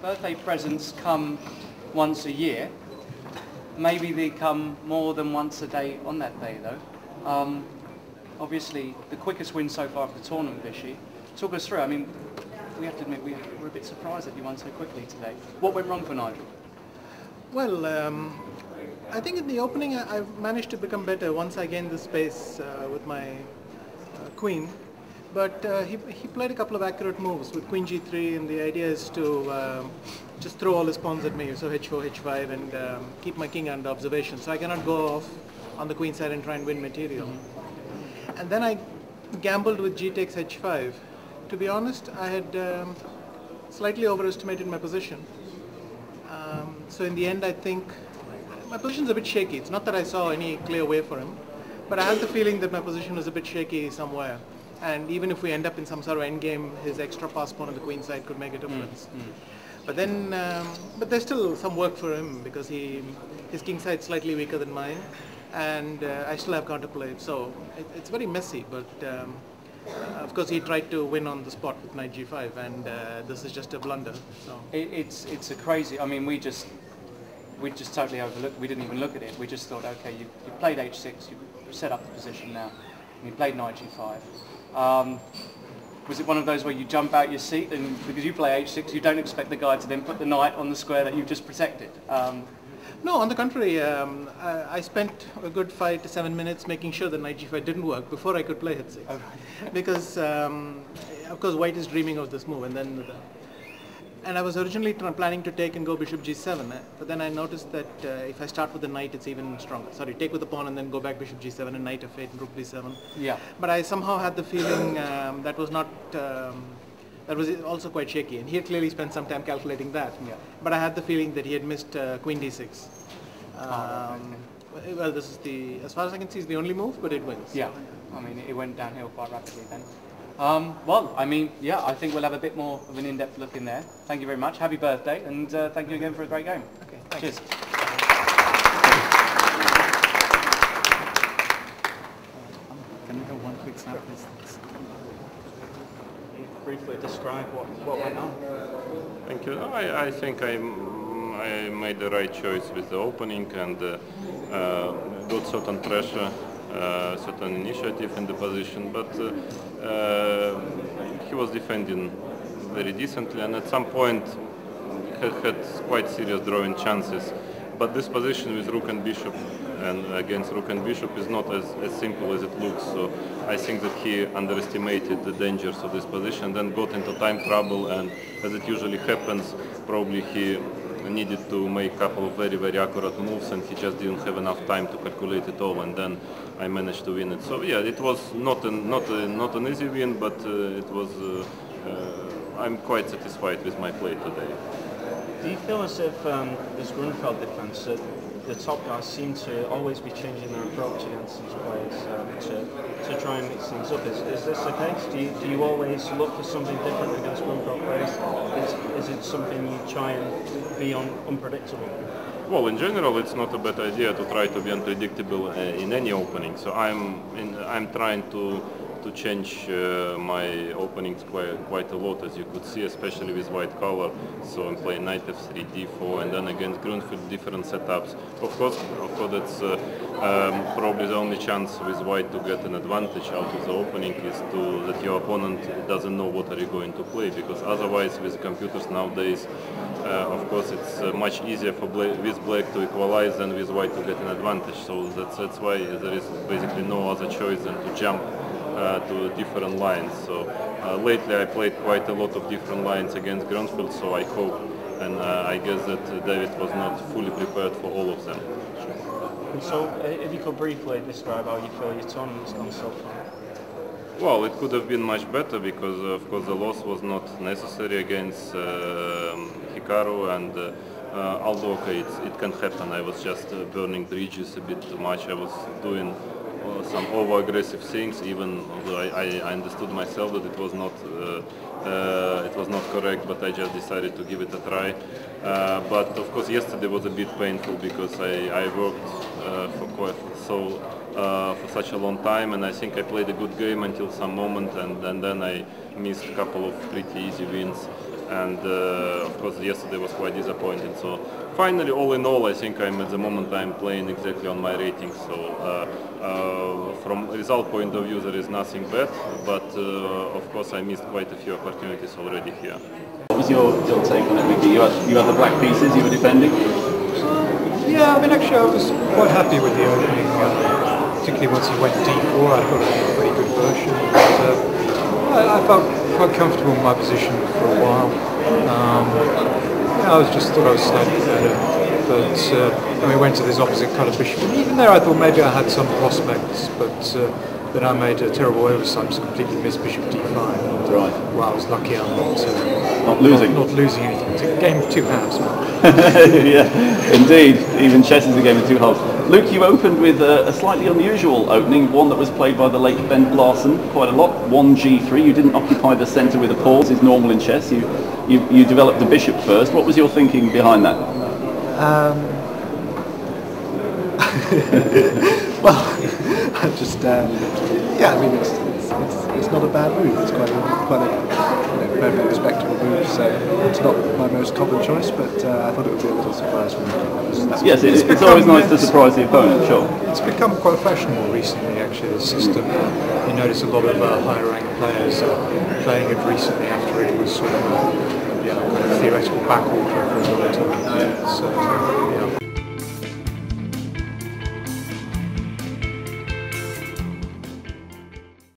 birthday presents come once a year. Maybe they come more than once a day on that day, though. Obviously, the quickest win so far of the tournament, Vichy. Talk us through. I mean, we have to admit we're a bit surprised that you won so quickly today. What went wrong for Nigel? Well, I think in the opening I managed to become better once I gained the space with my queen. But he played a couple of accurate moves with queen g3, and the idea is to just throw all his pawns at me, so h4, h5, and keep my king under observation. So I cannot go off on the queen side and try and win material. And then I gambled with g takes h5. To be honest, I had slightly overestimated my position. So in the end, I think my position's a bit shaky. It's not that I saw any clear way for him, but I had the feeling that my position was a bit shaky somewhere. And even if we end up in some sort of endgame, his extra pass pawn on the queen side could make a difference. But then, but there's still some work for him because his king side's slightly weaker than mine, and I still have counterplay. So it's very messy. But of course, he tried to win on the spot with knight g5, and this is just a blunder. So it's a crazy. I mean, we just totally overlooked. We didn't even look at it. We just thought, okay, you played h6, you set up the position now, and you played knight g5. Was it one of those where you jump out your seat and because you play h6 you don't expect the guy to then put the knight on the square that you've just protected? No, on the contrary, I spent a good 5 to 7 minutes making sure that knight g5 didn't work before I could play h6. Oh, right. Because of course white is dreaming of this move, and I was originally planning to take and go bishop g7, but then I noticed that if I start with the knight, it's even stronger. Sorry, take with the pawn and then go back bishop g7 and knight f8 and rook b7. Yeah. But I somehow had the feeling that was not, that was also quite shaky, and he had clearly spent some time calculating that. Yeah. But I had the feeling that he had missed queen d6. Okay. Well, this is as far as I can see, is the only move, but it wins. Yeah. I mean, it went downhill quite rapidly then. Well, I mean, yeah, I think we'll have a bit more of an in-depth look in there. Thank you very much. Happy birthday, and thank you again for a great game. Okay, thanks. Cheers. Can we have one quick snap, please? Briefly describe what went on. Thank you. I think I made the right choice with the opening and got certain pressure. Certain initiative in the position, but he was defending very decently, and at some point had quite serious drawing chances. But this position with rook and bishop and against rook and bishop is not as simple as it looks. So I think that he underestimated the dangers of this position, then got into time trouble, and as it usually happens, probably he needed to make a couple of very accurate moves, and he just didn't have enough time to calculate it all, and then I managed to win it. So yeah, it was not an easy win, but it was. I'm quite satisfied with my play today. Do you feel as if this Grunfeld defense, the top guys seem to always be changing their approach against these players to try and mix things up? Is this the case? Do you always look for something different against Grunfeld players? Is it something you try and be unpredictable? Well, in general, it's not a bad idea to try to be unpredictable in any opening. So I'm trying to change my openings quite a lot, as you could see, especially with white color. So I'm playing knight f3, d4, and then against Grunfeld different setups. Of course, that's probably the only chance with white to get an advantage out of the opening is that your opponent doesn't know what are you going to play, because otherwise with computers nowadays, of course, it's much easier for with black to equalize than with white to get an advantage. So that's why there is basically no other choice than to jump to different lines. So lately I played quite a lot of different lines against Grunfeld, so I hope and I guess that David was not fully prepared for all of them. So if you could briefly describe how you feel your tournament's gone so far. Well, it could have been much better because of course the loss was not necessary against Hikaru, and although okay, it can happen, I was just burning bridges a bit too much. I was doing some over-aggressive things, even though I understood myself that it was not correct, but I just decided to give it a try. But of course yesterday was a bit painful because I worked for such a long time, and I think I played a good game until some moment, and then I missed a couple of pretty easy wins. and of course yesterday was quite disappointing. So finally, all in all, I think at the moment I'm playing exactly on my rating. So from result point of view, there is nothing bad, but of course I missed quite a few opportunities already here. What was your take on it, Mickey? You had the black pieces, you were defending? Yeah, I mean, actually I was quite happy with the opening, particularly once he went d4. I thought it was a pretty good version. But, I felt quite comfortable in my position for a while. I thought I was slightly better, but we went to this opposite colour bishop, and even there I thought maybe I had some prospects, but then I made a terrible oversight, just completely missed bishop d5. Right. Well, I was lucky I'm not losing. Not losing anything. It's a game of two halves. Yeah, indeed. Even chess is a game of two halves. Luke, you opened with a slightly unusual opening, one that was played by the late Ben Larsen quite a lot. 1g3. You didn't occupy the centre with a pause, is normal in chess. You developed the bishop first. What was your thinking behind that? Well, I just yeah, I mean it's not a bad move. It's quite a very respectable move. So it's not my most common choice, but I thought it would be a little surprise for me. Yes, it's always nice to surprise the opponent. Sure. It's become quite fashionable recently, actually. The system. You notice a lot of higher ranked players playing it recently after it was sort of kind of theoretical backwater for a long time. So yeah.